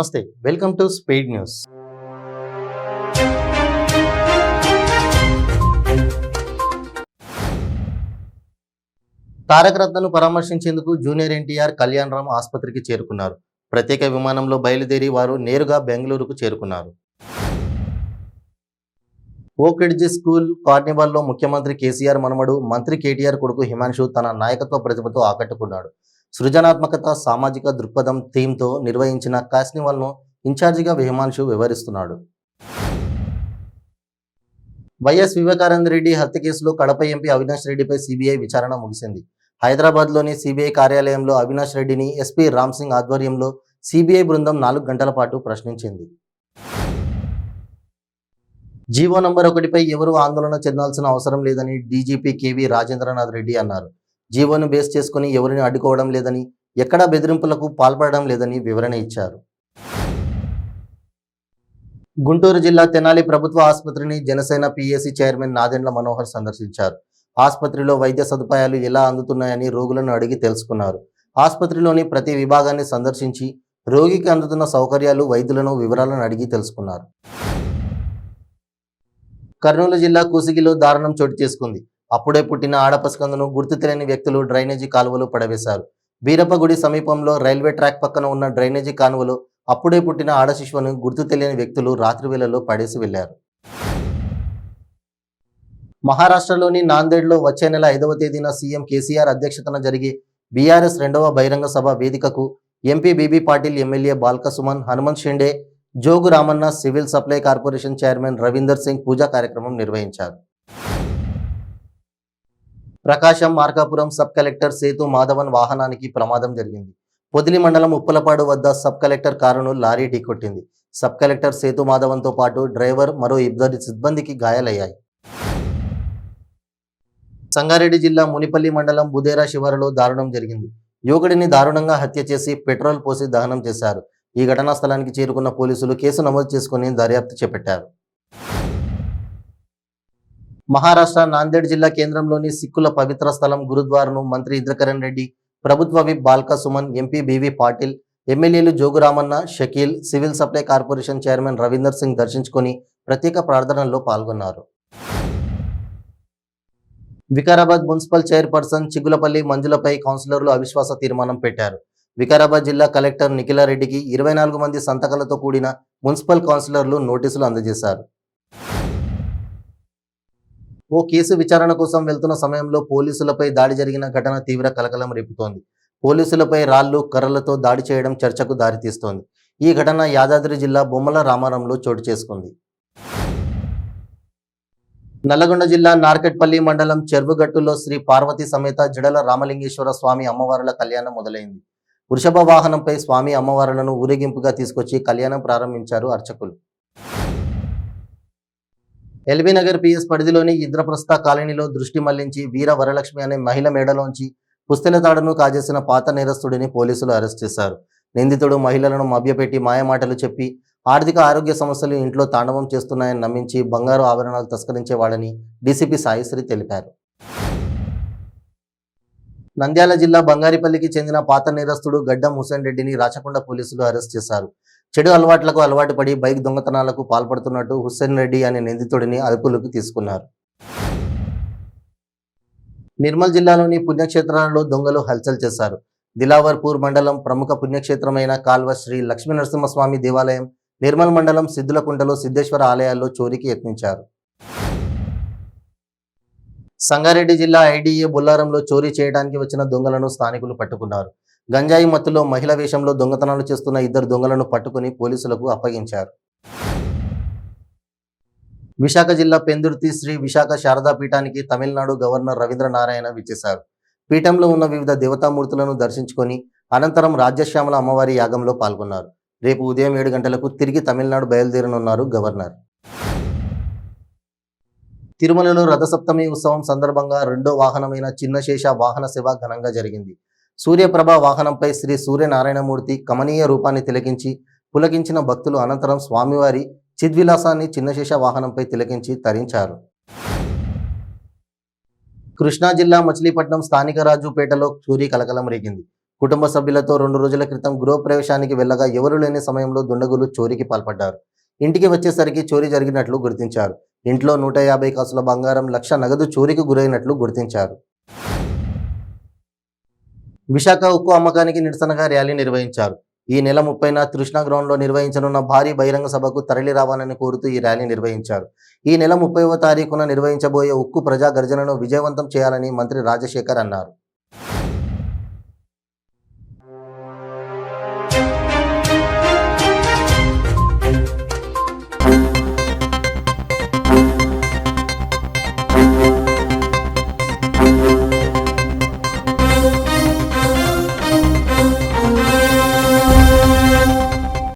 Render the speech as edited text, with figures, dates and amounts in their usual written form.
నమస్తే, welcome to speed news. Taraka రత్నను పరామర్శించేందుకు జూనియర్ ఎన్టీఆర్ కళ్యాణ్ రామ్ ఆసుపత్రికి చేరుకున్నారు. ప్రత్యేక విమానంలో బయలుదేరి వారు నేరుగా బెంగళూరుకు చేరుకున్నారు. ఓకిడ్జీ స్కూల్ కార్నివాల్లో ముఖ్యమంత్రి కేసీఆర్ మనమడు మంత్రి కేటీఆర్ కొడుకు హిమాంశు తన నాయకత్వ ప్రతిభతో ఆకట్టుకున్నాడు. సృజనాత్మకత, సామాజిక దృక్పథం థీమ్తో నిర్వహించిన కార్నివాల్ను ఇన్ఛార్జిగా హిమాంశు వివరిస్తున్నాడు. వైఎస్ వివేకానంద రెడ్డి హత్య కేసులో కడప ఎంపీ అవినాష్ రెడ్డిపై సిబిఐ విచారణ ముగిసింది. హైదరాబాద్లోని సిబిఐ కార్యాలయంలో అవినాష్ రెడ్డిని ఎస్పీ రామ్ సింగ్ ఆధ్వర్యంలో సిబిఐ బృందం 4 గంటల పాటు ప్రశ్నించింది. జీవో నంబర్ 1పై ఎవరూ ఆందోళన చెందాల్సిన అవసరం లేదని డీజీపీ కేవీ రాజేంద్రనాథ్ రెడ్డి అన్నారు. జీవోను బేస్ చేసుకుని ఎవరిని అడ్డుకోవడం లేదని, ఎక్కడా బెదిరింపులకు పాల్పడడం లేదని వివరణ ఇచ్చారు. గుంటూరు జిల్లా తెనాలి ప్రభుత్వ ఆసుపత్రిని జనసేన పీఏసీ చైర్మన్ నాదెండ్ల మనోహర్ సందర్శించారు. ఆసుపత్రిలో వైద్య సదుపాయాలు ఎలా అందుతున్నాయని రోగులను అడిగి తెలుసుకున్నారు. ఆసుపత్రిలోని ప్రతి విభాగాన్ని సందర్శించి రోగికి అందుతున్న సౌకర్యాలు, వైద్యులను వివరాలను అడిగి తెలుసుకున్నారు. కర్నూలు జిల్లా కూసిగిలో దారుణం చోటు చేసుకుంది. అప్పుడే పుట్టిన ఆడపసికందును గుర్తు తెలియని వ్యక్తులు డ్రైనేజీ కాలువలో పడవేశారు. బీరప్పగుడి సమీపంలో రైల్వే ట్రాక్ పక్కన ఉన్న డ్రైనేజీ కాలువలో అప్పుడే పుట్టిన ఆడ శిశువును గుర్తు తెలియని వ్యక్తులు రాత్రి వేళల్లో పడేసి వెళ్లారు. మహారాష్ట్రలోని నాందేడ్లో వచ్చే నెల 5వ తేదీన సీఎం కేసీఆర్ అధ్యక్షతన జరిగే బీఆర్ఎస్ 2వ బహిరంగ సభ వేదికకు MP BB Patil, MLA Balka Suman, Hanumanth Shinde, Jogu Ramanna, civil supply corporation chairman Ravinder Singh పూజా కార్యక్రమం నిర్వహించారు. ప్రకాశం మార్కాపురం సబ్ కలెక్టర్ సేతు మాధవన్ వాహనానికి ప్రమాదం జరిగింది. పొదిలి మండలం ఉప్పలపాడు వద్ద సబ్ కలెక్టర్ కారును లారీ ఢీకొట్టింది. సబ్ కలెక్టర్ సేతు మాధవన్తో పాటు డ్రైవర్, మరో 2 సిబ్బందికి గాయాలయ్యాయి. సంగారెడ్డి జిల్లా మునిపల్లి మండలం బుదేరా శివారులో దారుణం జరిగింది. యువకుడిని దారుణంగా హత్య చేసి పెట్రోల్ పోసి దహనం చేశారు. ఈ ఘటనా స్థలానికి చేరుకున్న పోలీసులు కేసు నమోదు చేసుకుని దర్యాప్తు చేపట్టారు. మహారాష్ట్ర నాందేడ్ జిల్లా కేంద్రంలోని సిక్కుల పవిత్ర స్థలం గురుద్వారాను మంత్రి ఇంద్రకరణ్ రెడ్డి, ప్రభుత్వ విప్ బాల్క సుమన్, ఎంపీ బీవీ పాటిల్, ఎమ్మెల్యేలు Jogu Ramanna, Shakeel, civil supply corporation chairman Ravinder Singh దర్శించుకొని ప్రత్యేక ప్రార్థనల్లో పాల్గొన్నారు. వికారాబాద్ మున్సిపల్ చైర్పర్సన్ చిగులపల్లి మంజులపై కౌన్సిలర్లు అవిశ్వాస తీర్మానం పెట్టారు. వికారాబాద్ జిల్లా కలెక్టర్ నిఖిలారెడ్డికి 24 మంది సంతకాలతో కూడిన మున్సిపల్ కౌన్సిలర్లు నోటీసులు అందజేశారు. ఓ కేసు విచారణ కోసం వెళ్తున్న సమయంలో పోలీసులపై దాడి జరిగిన ఘటన తీవ్ర కలకలం రేపుతోంది. పోలీసులపై రాళ్లు, కర్రలతో దాడి చేయడం చర్చకు దారితీస్తోంది. ఈ ఘటన యాదాద్రి జిల్లా బొమ్మల రామారంలో చోటు చేసుకుంది. నల్లగొండ జిల్లా నార్కెట్పల్లి మండలం చెర్వుగట్టులో శ్రీ పార్వతీ సమేత జడల రామలింగేశ్వర స్వామి అమ్మవారుల కళ్యాణం మొదలైంది. వృషభ వాహనంపై స్వామి అమ్మవారులను ఊరేగింపుగా తీసుకొచ్చి కళ్యాణం ప్రారంభించారు అర్చకులు. ఎల్బీ నగర్ పిఎస్ పరిధిలోని ఇంద్రప్రస్థ కాలనీలో దృష్టి మళ్లించి వీర వరలక్ష్మి అనే మహిళ మేడలోంచి పుస్తెల తాడును కాజేసిన పాత నేరస్తుడిని పోలీసులు అరెస్ట్ చేశారు. నిందితుడు మహిళలను మభ్యపెట్టి మాయమాటలు చెప్పి ఆర్థిక ఆరోగ్య సమస్యలు ఇంట్లో తాండవం చేస్తున్నాయని నమ్మించి బంగారు ఆభరణాలు తస్కరించేవాడని డీసీపీ సాయిశ్రీ తెలిపారు. నంద్యాల జిల్లా బంగారిపల్లికి చెందిన పాత నేరస్తుడు గడ్డం హుసేన్ రెడ్డిని రాచకొండ పోలీసులు అరెస్ట్ చేశారు. చెడు అలవాట్లకు అలవాటు పడి బైక్ దొంగతనాలకు పాల్పడుతున్నట్టు హుస్సేన్ రెడ్డి అనే నిందితుడిని అదుపులోకి తీసుకున్నారు. నిర్మల్ జిల్లాలోని పుణ్యక్షేత్రాలలో దొంగలు హల్చల్ చేశారు. దిలావర్పూర్ మండలం ప్రముఖ పుణ్యక్షేత్రమైన కాల్వ శ్రీ లక్ష్మీ నరసింహస్వామి దేవాలయం, నిర్మల్ మండలం సిద్ధులకుంటలో సిద్ధేశ్వర ఆలయాల్లో చోరీకి యత్నించారు. సంగారెడ్డి జిల్లా ఐడీఏ బొల్లారంలో చోరీ చేయడానికి వచ్చిన దొంగలను స్థానికులు పట్టుకున్నారు. గంజాయి మత్తులో మహిళ వేషంలో దొంగతనాలు చేస్తున్న 2 దొంగలను పట్టుకుని పోలీసులకు అప్పగించారు. విశాఖ జిల్లా పెందుర్తి శ్రీ విశాఖ శారదా పీఠానికి తమిళనాడు గవర్నర్ రవీంద్ర నారాయణ విచ్చేశారు. పీఠంలో ఉన్న వివిధ దేవతామూర్తులను దర్శించుకొని అనంతరం రాజ్యశ్యామల అమ్మవారి యాగంలో పాల్గొన్నారు. రేపు ఉదయం 7 గంటలకు తిరిగి తమిళనాడు బయలుదేరనున్నారు గవర్నర్. తిరుమలలో రథసప్తమి ఉత్సవం సందర్భంగా 2వ వాహనమైన చిన్నశేష వాహన సేవ ఘనంగా జరిగింది. సూర్యప్రభ వాహనంపై శ్రీ సూర్యనారాయణమూర్తి కమనీయ రూపాన్ని తిలకించి పులకించిన భక్తులు అనంతరం స్వామివారి చిద్విలాసాన్ని చిన్నశేష వాహనంపై తిలకించి తరించారు. కృష్ణా జిల్లా మచిలీపట్నం స్థానిక రాజుపేటలో చోరీ కలకలం రేగింది. కుటుంబ సభ్యులతో 2 రోజుల క్రితం గృహప్రవేశానికి వెళ్ళగా ఎవరూ లేని సమయంలో దుండగులు చోరీకి పాల్పడ్డారు. ఇంటికి వచ్చేసరికి చోరీ జరిగినట్లు గుర్తించారు. ఇంట్లో 150 కాసుల బంగారం, లక్ష నగదు చోరీకి గురైనట్లు గుర్తించారు. విశాఖ ఉక్కు అమ్మకానికి నిరసనగా ర్యాలీ నిర్వహించారు. ఈ నెల 30న తృష్ణా గ్రౌండ్లో నిర్వహించనున్న భారీ బహిరంగ సభకు తరలి రావాలని కోరుతూ ఈ ర్యాలీ నిర్వహించారు. ఈ నెల 30వ తారీఖున నిర్వహించబోయే ఉక్కు ప్రజా గర్జనను విజయవంతం చేయాలని మంత్రి రాజశేఖర్ అన్నారు.